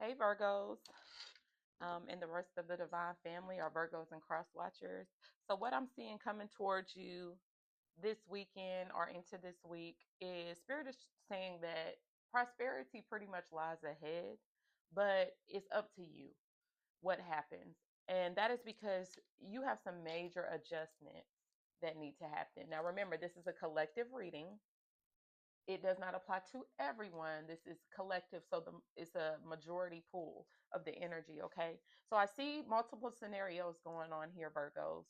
Hey Virgos, and the rest of the divine family are Virgos and cross watchers. So what I'm seeing coming towards you this weekend or into this week is Spirit is saying that prosperity pretty much lies ahead, but it's up to you what happens. And that is because you have some major adjustments that need to happen. Now remember, this is a collective reading. It does not apply to everyone. This is collective, so it's a majority pool of the energy. Okay, so I see multiple scenarios going on here, Virgos,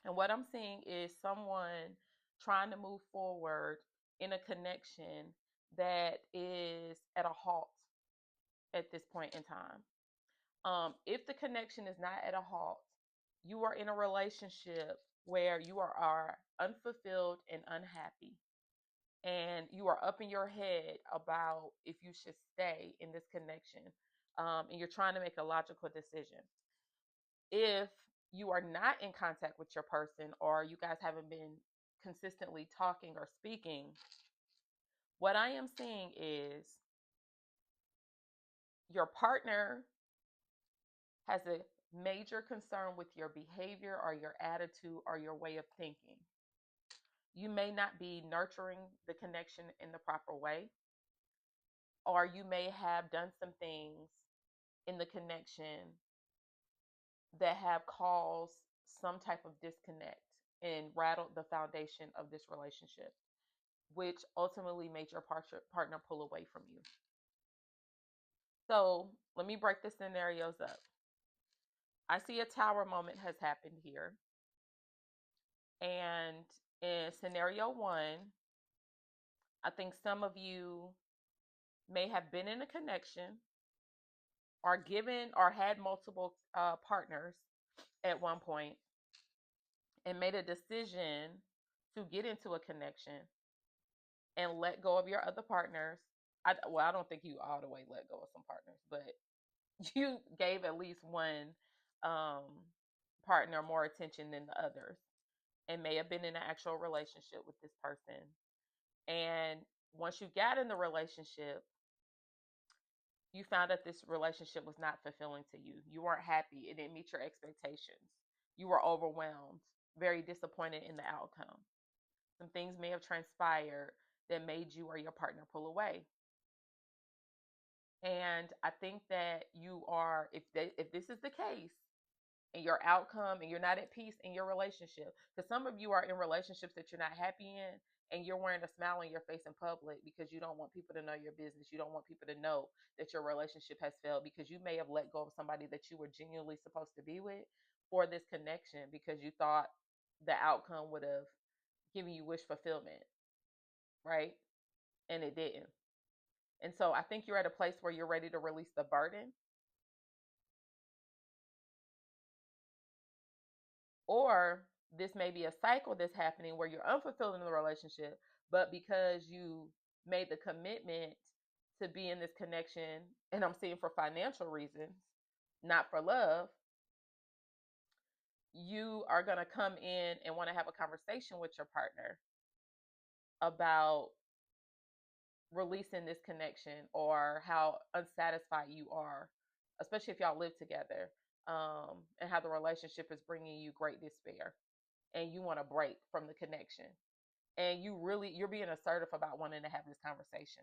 and what I'm seeing is someone trying to move forward in a connection that is at a halt at this point in time. If the connection is not at a halt, you are in a relationship where you are unfulfilled and unhappy, and you are up in your head about if you should stay in this connection, and you're trying to make a logical decision. If you are not in contact with your person, or you guys haven't been consistently talking or speaking, what I am seeing is your partner has a major concern with your behavior or your attitude or your way of thinking. You may not be nurturing the connection in the proper way, or you may have done some things in the connection that have caused some type of disconnect and rattled the foundation of this relationship, which ultimately made your partner pull away from you. So let me break the scenarios up. I see a tower moment has happened here. And in scenario one, I think some of you may have been in a connection or given or had multiple partners at one point and made a decision to get into a connection and let go of your other partners. I don't think you all the way let go of some partners, but you gave at least one um, partner more attention than the others, and may have been in an actual relationship with this person. And once you got in the relationship, you found that this relationship was not fulfilling to you. You weren't happy. It didn't meet your expectations. You were overwhelmed, very disappointed in the outcome. Some things may have transpired that made you or your partner pull away. And I think that you are, if this is the case, and your outcome, and you're not at peace in your relationship, because some of you are in relationships that you're not happy in, and you're wearing a smile on your face in public because you don't want people to know your business. You don't want people to know that your relationship has failed, because you may have let go of somebody that you were genuinely supposed to be with for this connection, because you thought the outcome would have given you wish fulfillment, right? And it didn't. And so I think you're at a place where you're ready to release the burden, or this may be a cycle that's happening where you're unfulfilled in the relationship, but because you made the commitment to be in this connection, and I'm seeing for financial reasons, not for love, you are going to come in and want to have a conversation with your partner about releasing this connection, or how unsatisfied you are, especially if y'all live together, and how the relationship is bringing you great despair, and you want to break from the connection, and you're being assertive about wanting to have this conversation.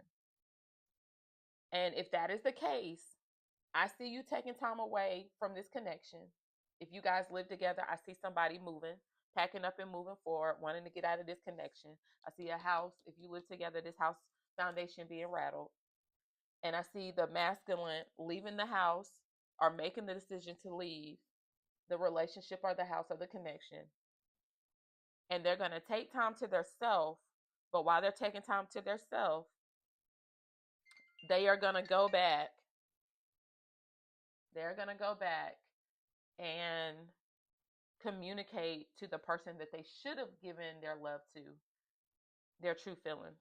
And if that is the case, I see you taking time away from this connection. If you guys live together, I see somebody moving, packing up and moving forward, wanting to get out of this connection. I see a house, if you live together, this house foundation being rattled. And I see the masculine leaving the house, or making the decision to leave the relationship or the house or the connection. And they're going to take time to their self. But while they're taking time to their self, they are going to go back. They're going to go back and communicate to the person that they should have given their love to their true feelings.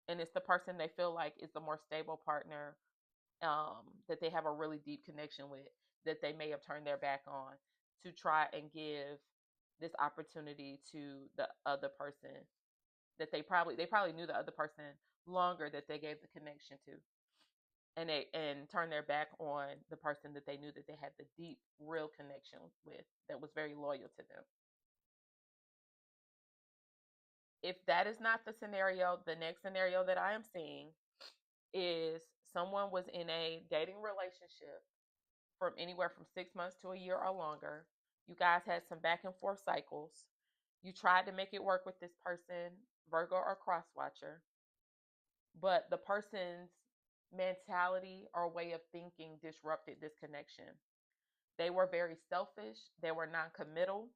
And it's the person they feel like is the more stable partner, that they have a really deep connection with, that they may have turned their back on to try and give this opportunity to the other person that they probably knew the other person longer, that they gave the connection to. and turn their back on the person that they knew that they had the deep, real connection with, that was very loyal to them. If that is not the scenario, the next scenario that I am seeing is someone was in a dating relationship from anywhere from 6 months to a year or longer. You guys had some back and forth cycles. You tried to make it work with this person, Virgo or cross watcher, but the person's mentality or way of thinking disrupted this connection. They were very selfish, they were non committal,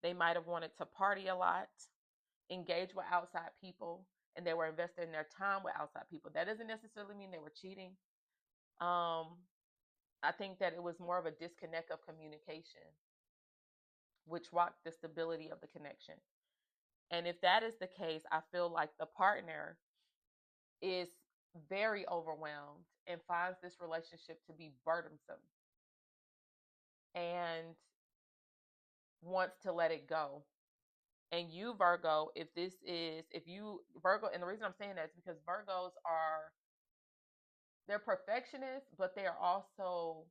they might have wanted to party a lot, engage with outside people, and they were investing their time with outside people. That doesn't necessarily mean they were cheating. Um, I think that it was more of a disconnect of communication, which rocked the stability of the connection. And if that is the case, I feel like the partner is very overwhelmed and finds this relationship to be burdensome and wants to let it go. And you, Virgo, if you, Virgo, and the reason I'm saying that is because Virgos are, they're perfectionists, but they are also,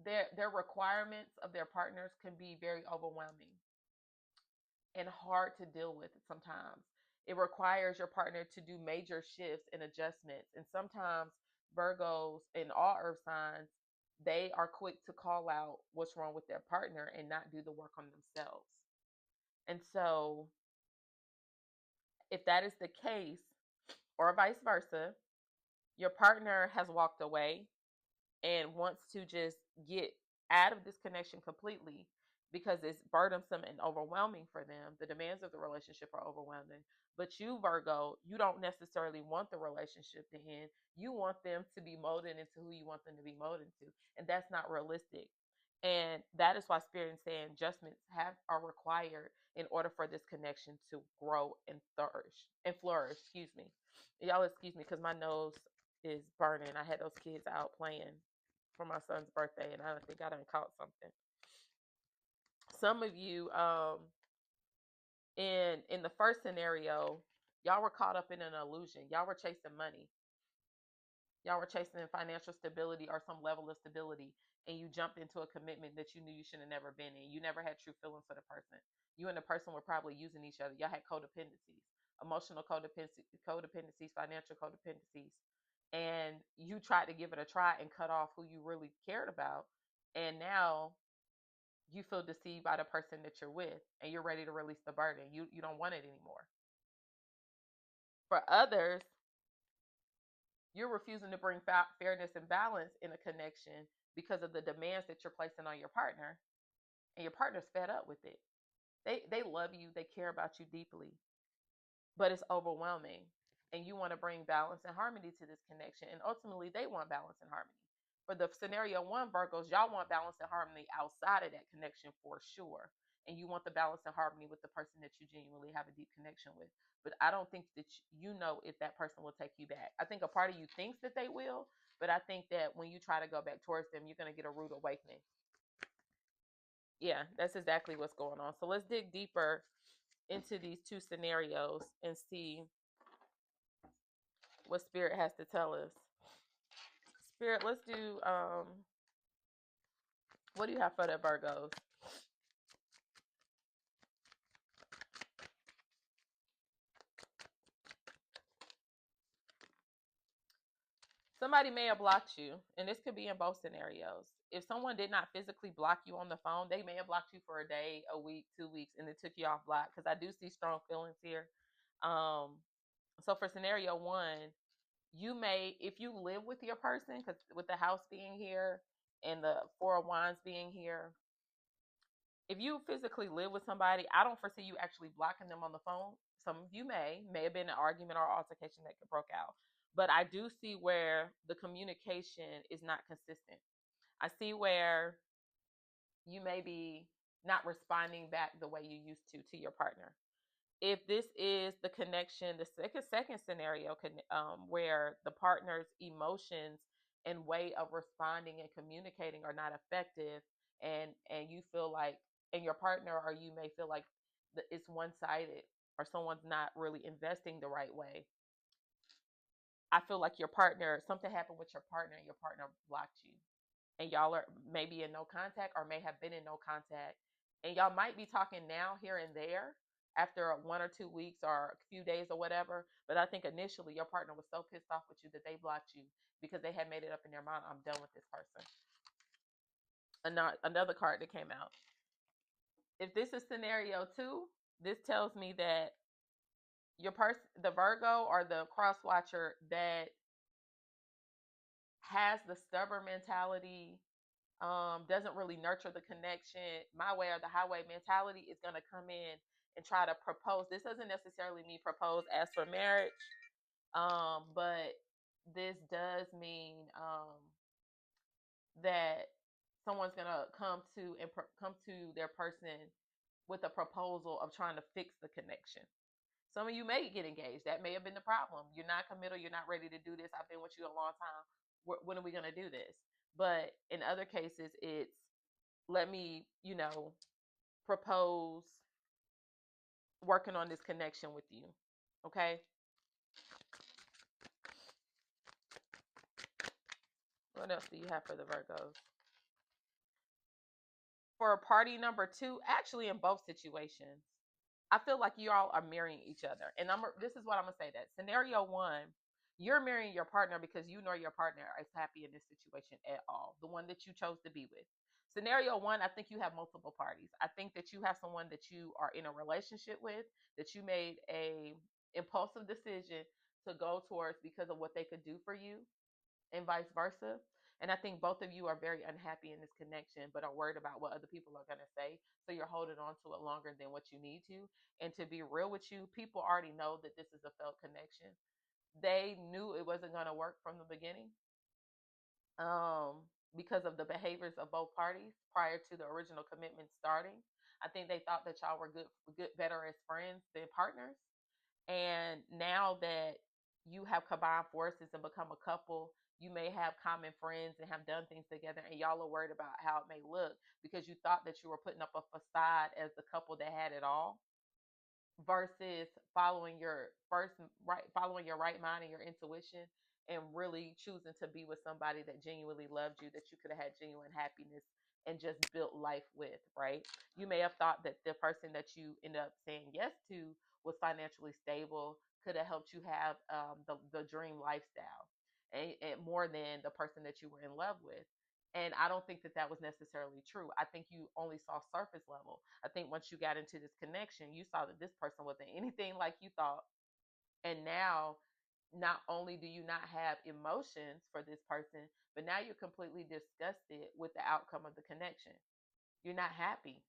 their requirements of their partners can be very overwhelming and hard to deal with sometimes. It requires your partner to do major shifts and adjustments. And sometimes Virgos and all earth signs, they are quick to call out what's wrong with their partner and not do the work on themselves. And so, if that is the case, or vice versa, your partner has walked away and wants to just get out of this connection completely because it's burdensome and overwhelming for them. The demands of the relationship are overwhelming. But you, Virgo, you don't necessarily want the relationship to end. You want them to be molded into who you want them to be molded into. And that's not realistic. And that is why Spirit is saying adjustments are required in order for this connection to grow and flourish. Excuse me. Y'all excuse me because my nose is burning. I had those kids out playing for my son's birthday, and I think I done caught something. Some of you, in the first scenario, y'all were caught up in an illusion. Y'all were chasing money. Y'all were chasing financial stability or some level of stability, and you jumped into a commitment that you knew you should have never been in. You never had true feelings for the person. You and the person were probably using each other. Y'all had codependencies, emotional codependencies, financial codependencies, and you tried to give it a try and cut off who you really cared about. And now you feel deceived by the person that you're with, and you're ready to release the burden. You don't want it anymore. For others, you're refusing to bring fairness and balance in a connection because of the demands that you're placing on your partner, and your partner's fed up with it. They love you, they care about you deeply, but it's overwhelming. And you want to bring balance and harmony to this connection. And ultimately, they want balance and harmony. For the scenario one, Virgos, y'all want balance and harmony outside of that connection for sure. And you want the balance and harmony with the person that you genuinely have a deep connection with. But I don't think that you know if that person will take you back. I think a part of you thinks that they will, but I think that when you try to go back towards them, you're going to get a rude awakening. Yeah, that's exactly what's going on. So let's dig deeper into these two scenarios and see what Spirit has to tell us. Spirit, let's do what do you have for the Virgos? Somebody may have blocked you, and this could be in both scenarios. If someone did not physically block you on the phone, they may have blocked you for a day, a week, 2 weeks, and it took you off block, because I do see strong feelings here. So for scenario one, you may, if you live with your person, because with the house being here and the Four of Wands being here, if you physically live with somebody, I don't foresee you actually blocking them on the phone. Some of you may have been an argument or altercation that could broke out. But I do see where the communication is not consistent. I see where you may be not responding back the way you used to your partner. If this is the connection, the second scenario, where the partner's emotions and way of responding and communicating are not effective, and you feel like, and your partner or you may feel like it's one-sided, or someone's not really investing the right way, I feel like your partner, something happened with your partner and your partner blocked you. And y'all are maybe in no contact or may have been in no contact. And y'all might be talking now, here and there, after 1 or 2 weeks or a few days or whatever. But I think initially your partner was so pissed off with you that they blocked you because they had made it up in their mind, I'm done with this person. Another card that came out. If this is scenario 2, this tells me that your person, the Virgo or the cross watcher that has the stubborn mentality, doesn't really nurture the connection, my way or the highway mentality, is going to come in and try to propose. This doesn't necessarily mean propose as for marriage, but this does mean that someone's going to come to their person with a proposal of trying to fix the connection. Some of you may get engaged. That may have been the problem. You're not committal. You're not ready to do this. I've been with you a long time. When are we going to do this? But in other cases, it's let me, propose working on this connection with you. Okay. What else do you have for the Virgos? For party number 2, actually, in both situations, I feel like you all are marrying each other. And this is what I'm gonna say: that scenario 1, you're marrying your partner because you know your partner is happy in this situation at all, the one that you chose to be with. Scenario 1, I think you have multiple parties. I think that you have someone that you are in a relationship with, that you made a impulsive decision to go towards because of what they could do for you, and vice versa. And I think both of you are very unhappy in this connection, but are worried about what other people are going to say. So you're holding on to it longer than what you need to. And to be real with you, people already know that this is a failed connection. They knew it wasn't going to work from the beginning, because of the behaviors of both parties prior to the original commitment starting. I think they thought that y'all were better as friends than partners. And now that you have combined forces and become a couple, you may have common friends and have done things together, and y'all are worried about how it may look because you thought that you were putting up a facade as the couple that had it all, versus following your right mind and your intuition, and really choosing to be with somebody that genuinely loved you, that you could have had genuine happiness and just built life with, right? You may have thought that the person that you ended up saying yes to was financially stable, could have helped you have the dream lifestyle, and more than the person that you were in love with. And I don't think that that was necessarily true. I think you only saw surface level. I think once you got into this connection, you saw that this person wasn't anything like you thought. And now, not only do you not have emotions for this person, but now you're completely disgusted with the outcome of the connection. You're not happy,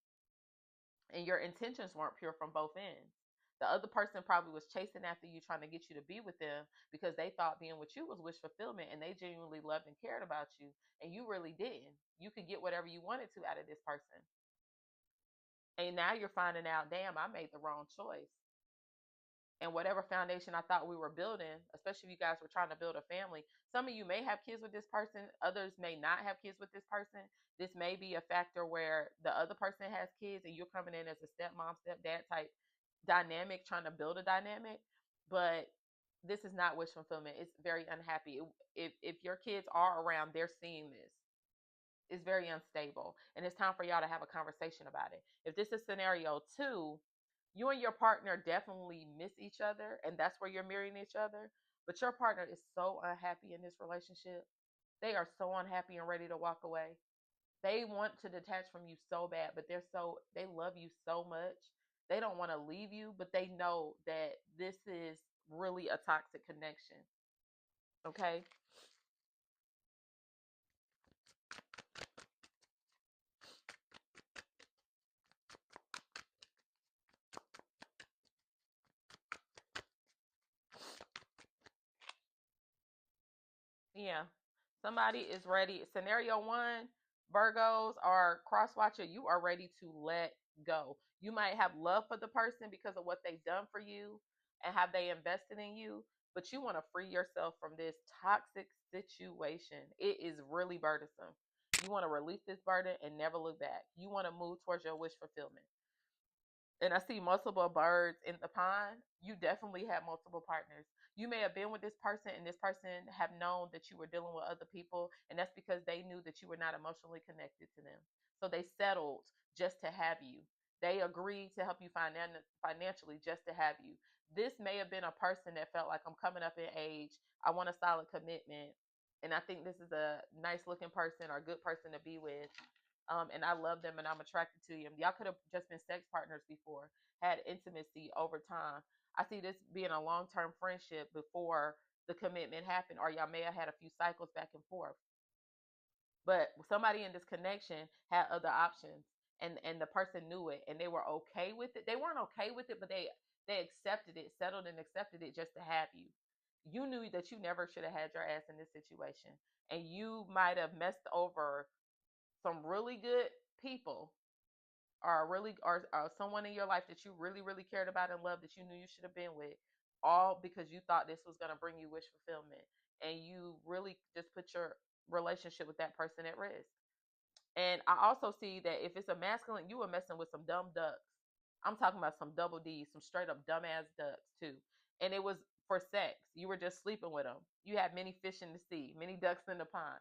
and your intentions weren't pure from both ends. The other person probably was chasing after you, trying to get you to be with them because they thought being with you was wish fulfillment, and they genuinely loved and cared about you, and you really didn't. You could get whatever you wanted to out of this person. And now you're finding out, damn, I made the wrong choice. And whatever foundation I thought we were building, especially if you guys were trying to build a family, some of you may have kids with this person, others may not have kids with this person. This may be a factor where the other person has kids and you're coming in as a stepmom, stepdad type dynamic, trying to build a dynamic. But this is not wish fulfillment. It's very unhappy. If your kids are around, they're seeing this. It's very unstable. And it's time for y'all to have a conversation about it. If this is scenario 2, you and your partner definitely miss each other, and that's where you're mirroring each other. But your partner is so unhappy in this relationship. They are so unhappy and ready to walk away. They want to detach from you so bad, but they love you so much. They don't want to leave you, but they know that this is really a toxic connection. Okay? Yeah. Somebody is ready. Scenario 1, Virgos or cross watcher, you are ready to let go. You might have love for the person because of what they've done for you and how they invested in you, but you want to free yourself from this toxic situation. It is really burdensome. You want to release this burden and never look back. You want to move towards your wish fulfillment. And I see multiple birds in the pond. You definitely have multiple partners. You may have been with this person, and this person have known that you were dealing with other people, and that's because they knew that you were not emotionally connected to them. So they settled just to have you. They agreed to help you financially just to have you. This may have been a person that felt like, I'm coming up in age, I want a solid commitment, and I think this is a nice looking person or a good person to be with. And I love them and I'm attracted to them. Y'all could have just been sex partners before, had intimacy over time. I see this being a long term friendship before the commitment happened, or y'all may have had a few cycles back and forth. But somebody in this connection had other options, and the person knew it, and they were okay with it. They weren't okay with it, but they accepted it, settled and accepted it just to have you. You knew that you never should have had your ass in this situation, and you might have messed over some really good people, or someone in your life that you really really cared about and loved, that you knew you should have been with, all because you thought this was going to bring you wish fulfillment, and you really just put your relationship with that person at risk. And I also see that if it's a masculine, you were messing with some dumb ducks. I'm talking about some double D's, some straight up dumbass ducks too. And it was for sex. You were just sleeping with them. You had many fish in the sea, many ducks in the pond.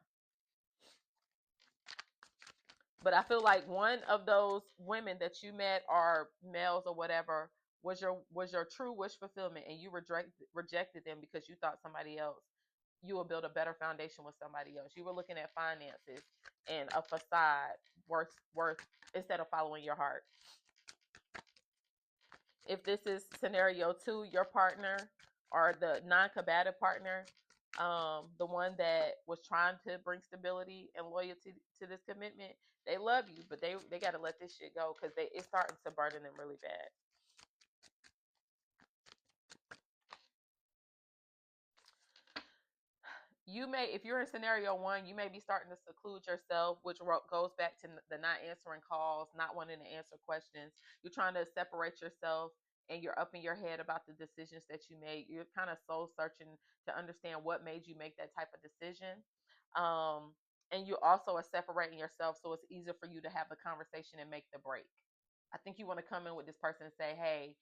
But I feel like one of those women that you met, or males or whatever, was your true wish fulfillment, and you rejected them because you thought somebody else, you will build a better foundation with somebody else. You were looking at finances and a facade worth instead of following your heart. If this is scenario 2, your partner or the non-combative partner, the one that was trying to bring stability and loyalty to this commitment, they love you, but they got to let this shit go because it's starting to burden them really bad. You may, if you're in scenario 1, you may be starting to seclude yourself, which goes back to the not answering calls, not wanting to answer questions. You're trying to separate yourself, and you're up in your head about the decisions that you made. You're kind of soul searching to understand what made you make that type of decision. um, and you also are separating yourself, so it's easier for you to have the conversation and make the break. I think you want to come in with this person and say, hey,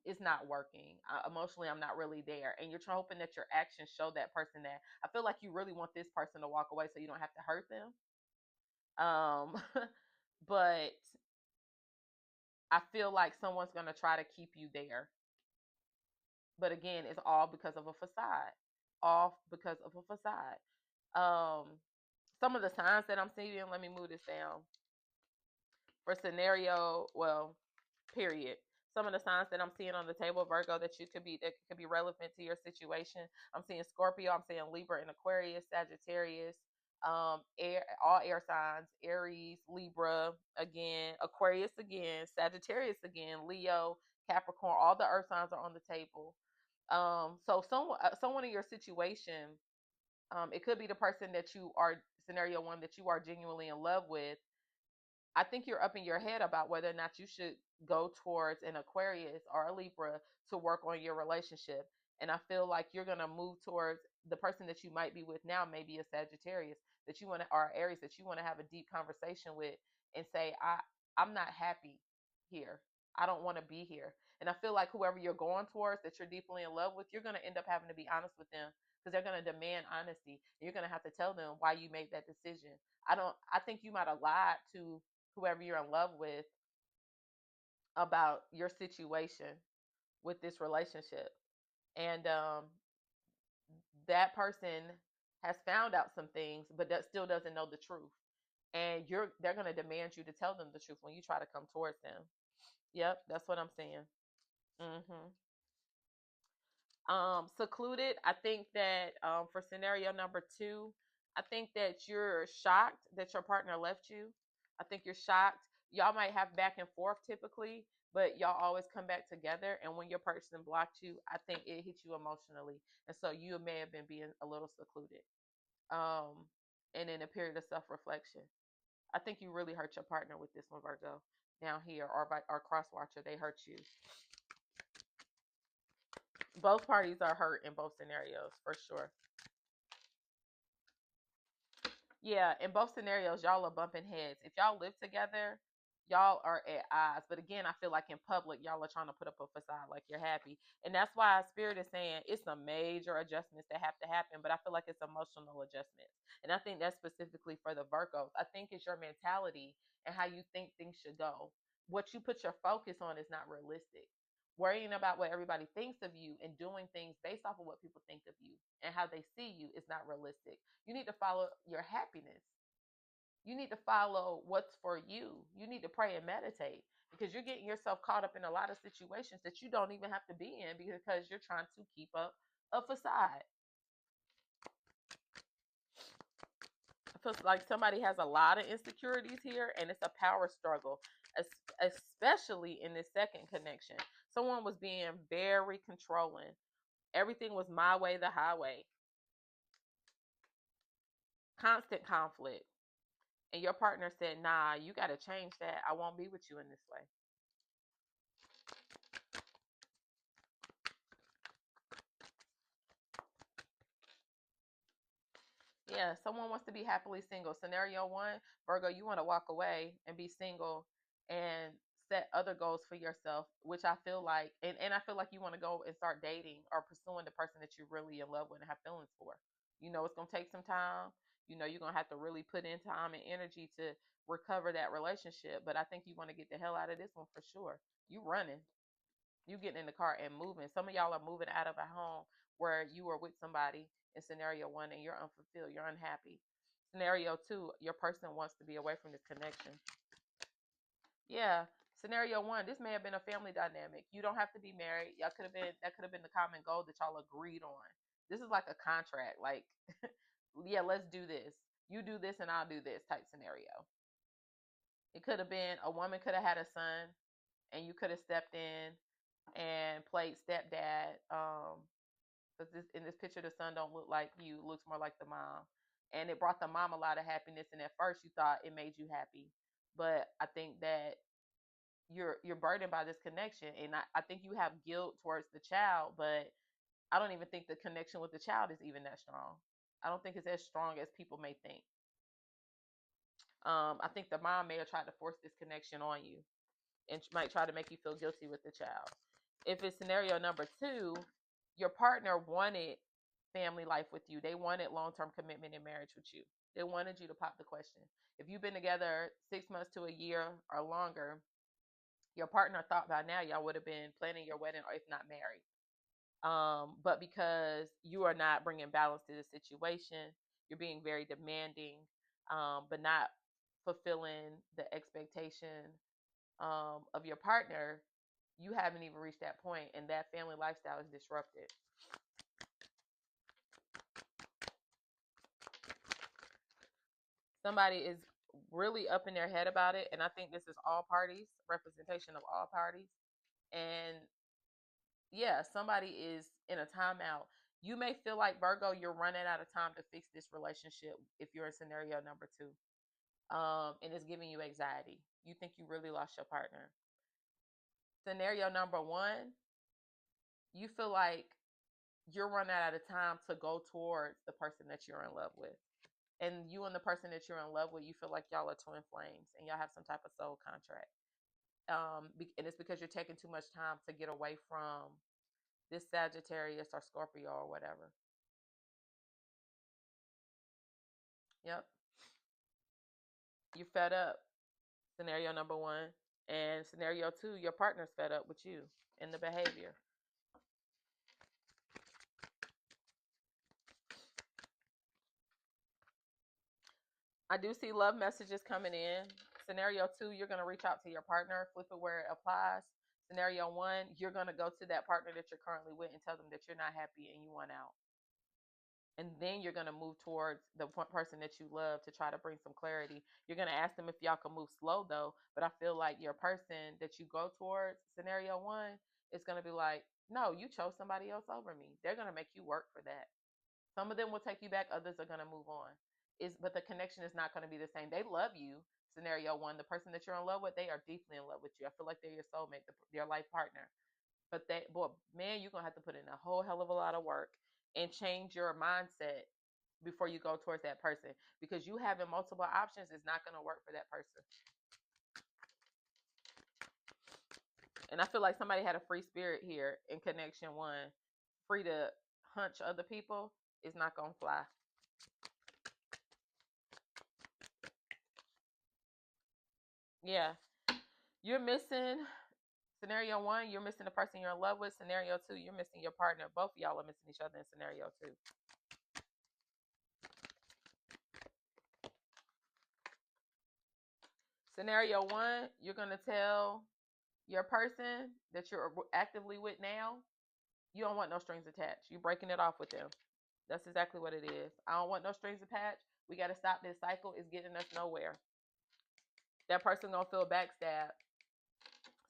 it's not working. Emotionally, I'm not really there. And you're hoping that your actions show that person that. I feel like you really want this person to walk away so you don't have to hurt them. Um, but I feel like someone's going to try to keep you there. But again, it's all because of a facade. All because of a facade. Um, some of the signs that I'm seeing, let me move this down. For scenario, well, period. Some of the signs that I'm seeing on the table, Virgo, that could be relevant to your situation. I'm seeing Scorpio, I'm seeing Libra and Aquarius, Sagittarius, all air signs, Aries, Libra again, Aquarius again, Sagittarius again, Leo, Capricorn. All the earth signs are on the table. So someone in your situation, it could be the person that you are, scenario 1, that you are genuinely in love with. I think you're up in your head about whether or not you should go towards an Aquarius or a Libra to work on your relationship. And I feel like you're going to move towards the person that you might be with now, maybe a Sagittarius that you want to, or Aries that you want to have a deep conversation with and say, I'm not happy here. I don't want to be here. And I feel like whoever you're going towards that you're deeply in love with, you're going to end up having to be honest with them because they're going to demand honesty. And you're going to have to tell them why you made that decision. I think you might have lied to whoever you're in love with about your situation with this relationship. And that person has found out some things, but that still doesn't know the truth. And they're going to demand you to tell them the truth when you try to come towards them. Yep, that's what I'm saying. Hmm. Secluded, I think that for scenario number 2, I think that you're shocked that your partner left you. I think you're shocked. Y'all might have back and forth typically, but y'all always come back together. And when your person blocked you, I think it hit you emotionally. And so you may have been being a little secluded. Um, and in a period of self reflection. I think you really hurt your partner with this one, Virgo. Down here, or cross watcher, they hurt you. Both parties are hurt in both scenarios for sure. Yeah, in both scenarios, y'all are bumping heads. If y'all live together, y'all are at odds. But again, I feel like in public, y'all are trying to put up a facade like you're happy. And that's why Spirit is saying it's some major adjustments that have to happen. But I feel like it's emotional adjustments. And I think that's specifically for the Virgos. I think it's your mentality and how you think things should go. What you put your focus on is not realistic. Worrying about what everybody thinks of you and doing things based off of what people think of you and how they see you is not realistic. You need to follow your happiness. You need to follow what's for you. You need to pray and meditate because you're getting yourself caught up in a lot of situations that you don't even have to be in because you're trying to keep up a facade. It feels like somebody has a lot of insecurities here and it's a power struggle, especially in this second connection. Someone was being very controlling. Everything was my way, the highway. Constant conflict. And your partner said, nah, you got to change that. I won't be with you in this way. Yeah, someone wants to be happily single. Scenario one, Virgo, you want to walk away and be single and set other goals for yourself, which I feel like, and I feel like you want to go and start dating or pursuing the person that you're really in love with and have feelings for. You know, it's going to take some time. You know, you're going to have to really put in time and energy to recover that relationship. But I think you want to get the hell out of this one for sure. You running. You getting in the car and moving. Some of y'all are moving out of a home where you were with somebody in scenario one and you're unfulfilled, you're unhappy. Scenario two, your person wants to be away from this connection. Yeah. Scenario one, this may have been a family dynamic. You don't have to be married. Y'all could have been that could have been the common goal that y'all agreed on. This is like a contract. Like, yeah, let's do this. You do this and I'll do this type scenario. It could have been a woman could have had a son and you could have stepped in and played stepdad. But this in this picture, the son don't look like you; looks more like the mom, and it brought the mom a lot of happiness. And at first, you thought it made you happy, but I think that you're burdened by this connection, and I think you have guilt towards the child, but I don't even think the connection with the child is even that strong. I don't think it's as strong as people may think. I think the mom may have tried to force this connection on you and might try to make you feel guilty with the child. If it's scenario number two, your partner wanted family life with you. They wanted long-term commitment in marriage with you. They wanted you to pop the question. If you've been together 6 months to a year or longer, your partner thought by now y'all would have been planning your wedding or if not married. But because you are not bringing balance to the situation, you're being very demanding, but not fulfilling the expectation of your partner, you haven't even reached that point, and that family lifestyle is disrupted. Somebody is really up in their head about it, and I think this is all parties, representation of all parties. And yeah, somebody is in a timeout. You may feel like Virgo, you're running out of time to fix this relationship if you're in scenario number two. And it's giving you anxiety. You think you really lost your partner. Scenario number one, you feel like you're running out of time to go towards the person that you're in love with. And you and the person that you're in love with, you feel like y'all are twin flames and y'all have some type of soul contract. And it's because you're taking too much time to get away from this Sagittarius or Scorpio or whatever. Yep. You're fed up. Scenario number one. And scenario two, your partner's fed up with you and the behavior. I do see love messages coming in. Scenario two, you're going to reach out to your partner, flip it where it applies. Scenario one, you're going to go to that partner that you're currently with and tell them that you're not happy and you want out. And then you're going to move towards the person that you love to try to bring some clarity. You're going to ask them if y'all can move slow though, but I feel like your person that you go towards, scenario one, is going to be like, no, you chose somebody else over me. They're going to make you work for that. Some of them will take you back, others are going to move on. But the connection is not going to be the same. They love you. Scenario one, the person that you're in love with, they are deeply in love with you. I feel like they're your soulmate, your life partner. But that, boy, man, you're gonna have to put in a whole hell of a lot of work and change your mindset before you go towards that person, because you having multiple options is not gonna work for that person. And I feel like somebody had a free spirit here in connection one. Free to hunch other people is not gonna fly. Yeah. You're missing scenario one, you're missing the person you're in love with. Scenario two, you're missing your partner. Both of y'all are missing each other in scenario two. Scenario one, you're gonna tell your person that you're actively with now, you don't want no strings attached. You're breaking it off with them. That's exactly what it is. I don't want no strings attached. We got to stop this cycle. It's getting us nowhere. That person gonna feel backstabbed.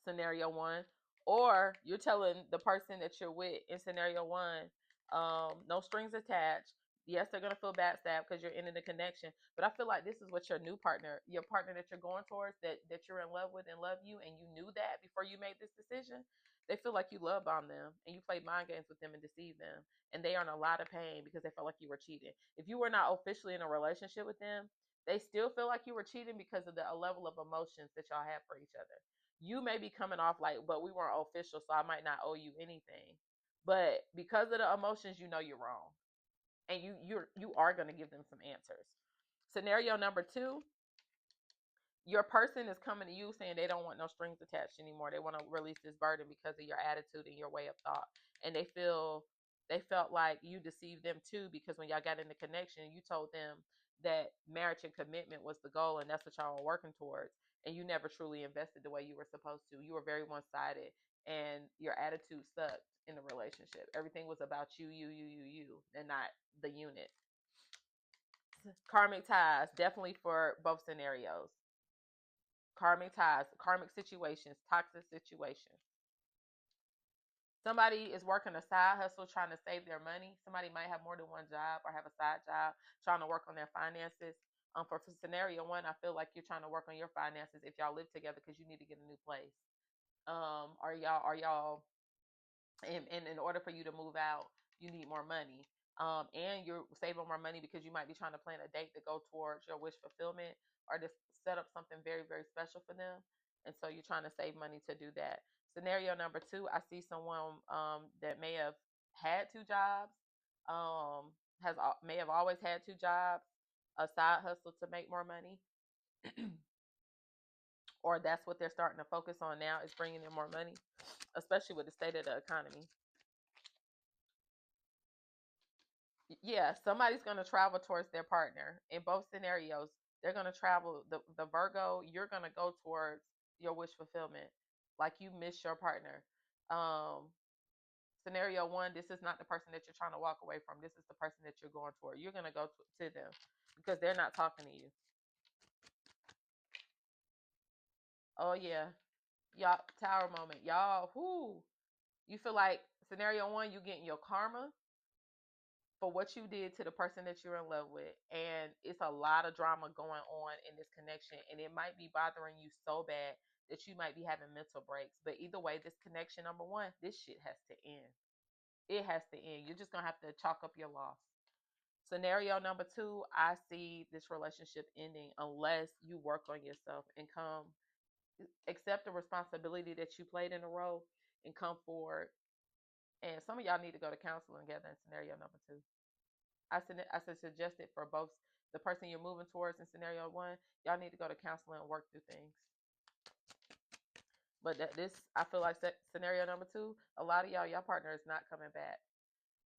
Scenario one, or you're telling the person that you're with in scenario one, no strings attached. Yes, they're gonna feel backstabbed because you're ending the connection. But I feel like this is what your new partner, your partner that you're going towards, that you're in love with and love you, and you knew that before you made this decision. They feel like you love bomb them and you played mind games with them and deceived them, and they are in a lot of pain because they felt like you were cheating. If you were not officially in a relationship with them, they still feel like you were cheating because of the a level of emotions that y'all have for each other. You may be coming off like, but we weren't official, so I might not owe you anything. But because of the emotions, you know you're wrong, and you are going to give them some answers. Scenario number two, your person is coming to you saying they don't want no strings attached anymore. They want to release this burden because of your attitude and your way of thought, and they felt like you deceived them too, because when y'all got in the connection, you told them that marriage and commitment was the goal, and that's what y'all were working towards, and you never truly invested the way you were supposed to. You were very one-sided, and your attitude sucked in the relationship. Everything was about you, and not the unit. Karmic ties, definitely for both scenarios. Karmic ties, karmic situations, toxic situations. Somebody is working a side hustle trying to save their money. Somebody might have more than one job or have a side job trying to work on their finances. For scenario one, I feel like you're trying to work on your finances if y'all live together because you need to get a new place. Are y'all and in order for you to move out, you need more money. And you're saving more money because you might be trying to plan a date to go towards your wish fulfillment or to set up something very, very special for them. And so you're trying to save money to do that. Scenario number two, I see someone that may have had two jobs, has may have always had two jobs, a side hustle to make more money, or that's what they're starting to focus on now is bringing in more money, especially with the state of the economy. Yeah, somebody's going to travel towards their partner. In both scenarios, they're going to travel. The Virgo, you're going to go towards your wish fulfillment, like you miss your partner. Um, Scenario one, this is not the person that you're trying to walk away from. This is the person that you're going toward. You're going to go to them because they're not talking to you. Oh yeah, y'all, tower moment, y'all. Whoo, you feel like scenario one, you getting your karma for what you did to the person that you're in love with. And it's a lot of drama going on in this connection. And it might be bothering you so bad that you might be having mental breaks. But either way, this connection, number one, this shit has to end. It has to end. You're just going to have to chalk up your loss. Scenario number two, I see this relationship ending unless you work on yourself and come accept the responsibility that you played in the role and come forward. And some of y'all need to go to counseling together in scenario number two. I said suggest it for both the person you're moving towards in scenario one. Y'all need to go to counseling and work through things. But this, I feel like scenario number two, a lot of y'all partner is not coming back.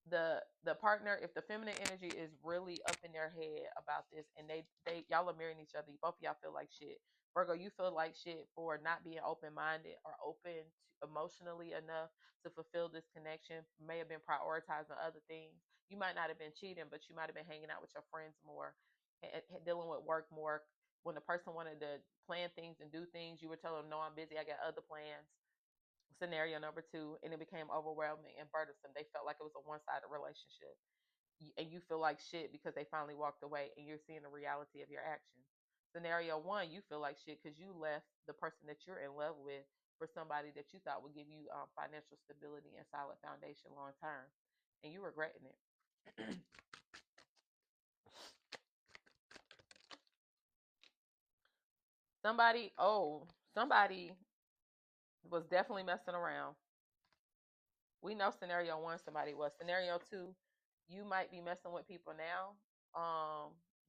The partner, if the feminine energy is really up in their head about this, and they y'all are marrying each other, both of y'all feel like shit. Virgo, you feel like shit for not being open minded or open emotionally enough to fulfill this connection. May have been prioritizing other things. You might not have been cheating, but you might have been hanging out with your friends more, dealing with work more. When the person wanted to plan things and do things, you were telling them, "No, I'm busy. I got other plans." Scenario number two, and it became overwhelming and burdensome. They felt like it was a one-sided relationship, and you feel like shit because they finally walked away, and you're seeing the reality of your actions. Scenario one, you feel like shit because you left the person that you're in love with for somebody that you thought would give you financial stability and solid foundation long term, and you're regretting it. Somebody, oh, somebody Was definitely messing around. We know scenario one, somebody was. Scenario two, you might be messing with people now,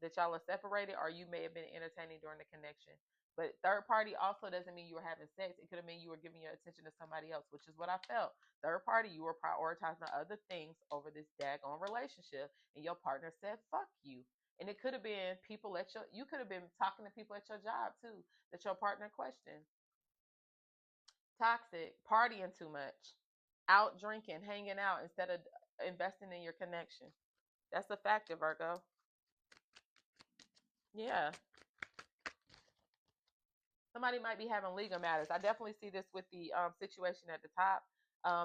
that y'all are separated, or you may have been entertaining during the connection. But third party also doesn't mean you were having sex. It could have meant you were giving your attention to somebody else, which is what I felt. Third party, you were prioritizing other things over this daggone relationship, and your partner said, fuck you. And it could have been people at you could have been talking to people at your job too, that your partner questioned. Toxic, partying too much, out drinking, hanging out instead of investing in your connection. That's a factor, Virgo. Yeah. Somebody might be having legal matters. I definitely see this with the situation at the top,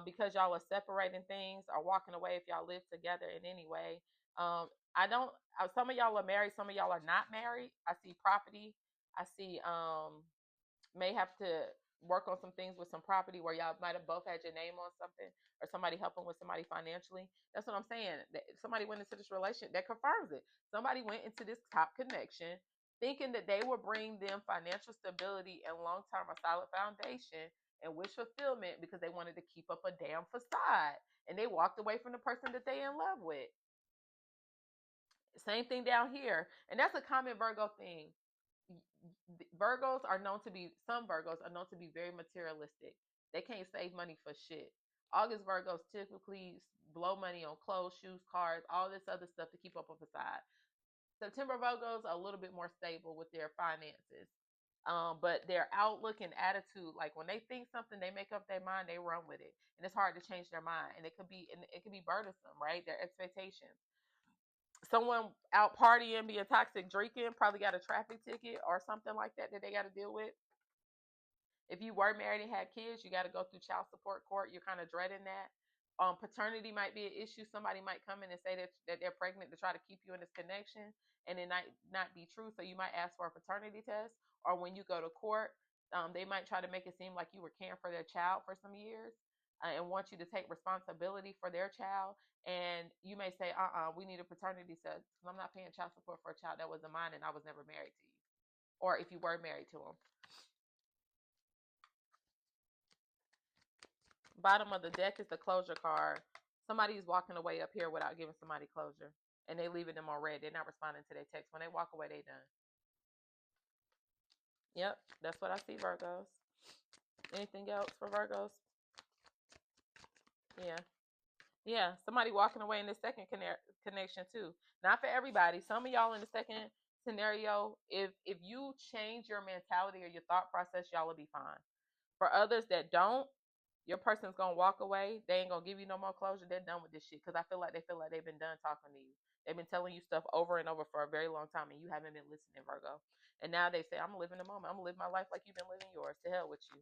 because y'all are separating things or walking away if y'all live together in any way. I don't. Some of y'all are married. Some of y'all are not married. I see property. I see may have to work on some things with some property where y'all might have both had your name on something, or somebody helping with somebody financially. That's what I'm saying. Somebody went into this relationship that confirms it. Somebody went into this top connection thinking that they would bring them financial stability and long term a solid foundation and wish fulfillment because they wanted to keep up a damn facade. And they walked away from the person that they in love with. Same thing down here. And that's a common Virgo thing. Virgos are known to be Some Virgos are known to be very materialistic. They can't save money for shit. August Virgos typically blow money on clothes, shoes, cars, all this other stuff to keep up a facade. September Virgos are a little bit more stable with their finances. But their outlook and attitude, like when they think something, they make up their mind, they run with it, and it's hard to change their mind. And it could be burdensome, right? Their expectations. Someone out partying, being toxic, drinking, probably got a traffic ticket or something like that that they got to deal with. If you were married and had kids, you got to go through child support court. You're kind of dreading that. Paternity might be an issue. Somebody might come in and say that they're pregnant to try to keep you in this connection, and it might not be true. So you might ask for a paternity test, or when you go to court, they might try to make it seem like you were caring for their child for some years, and want you to take responsibility for their child. And you may say, we need a paternity test because I'm not paying child support for a child that wasn't mine and I was never married to you. Or if you were married to them. Bottom of the deck is the closure card. Somebody's walking away up here without giving somebody closure. And they leaving them on red. They're not responding to their text. When they walk away, they done. Yep, that's what I see, Virgos. Anything else for Virgos? Yeah. Yeah, somebody walking away in the second connection too. Not for everybody. Some of y'all in the second scenario, if you change your mentality or your thought process, y'all will be fine. For others that don't, your person's gonna walk away. They ain't gonna give you no more closure. They're done with this shit because I feel like they feel like they've been done talking to you. They've been telling you stuff over and over for a very long time, and you haven't been listening, Virgo. And now they say, "I'm living the moment. I'm gonna live my life like you've been living yours. To hell with you."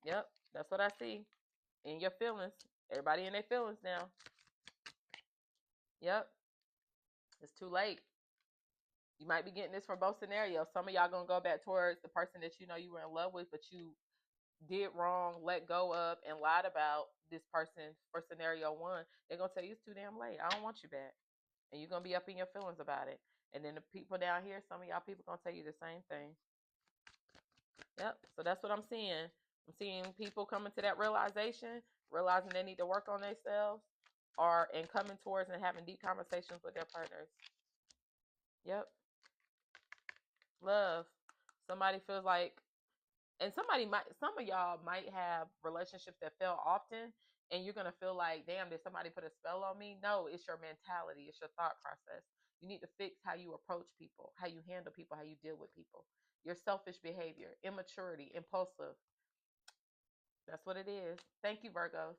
Yep, that's what I see. In your feelings, everybody in their feelings now. Yep, it's too late. You might be getting this from both scenarios. Some of y'all gonna go back towards the person that you know you were in love with, but you did wrong, let go of, and lied about this person for scenario one. They're gonna tell you it's too damn late. I don't want you back, and you're gonna be up in your feelings about it. And then the people down here, some of y'all people gonna tell you the same thing. Yep. So that's what I'm seeing. I'm seeing people coming to that realization, realizing they need to work on themselves, or and coming towards and having deep conversations with their partners. Yep. Love. Somebody feels like, and some of y'all might have relationships that fail often, and you're gonna feel like, damn, did somebody put a spell on me? No, it's your mentality, it's your thought process. You need to fix how you approach people, how you handle people, how you deal with people. Your selfish behavior, immaturity, impulsive. That's what it is. Thank you, Virgos.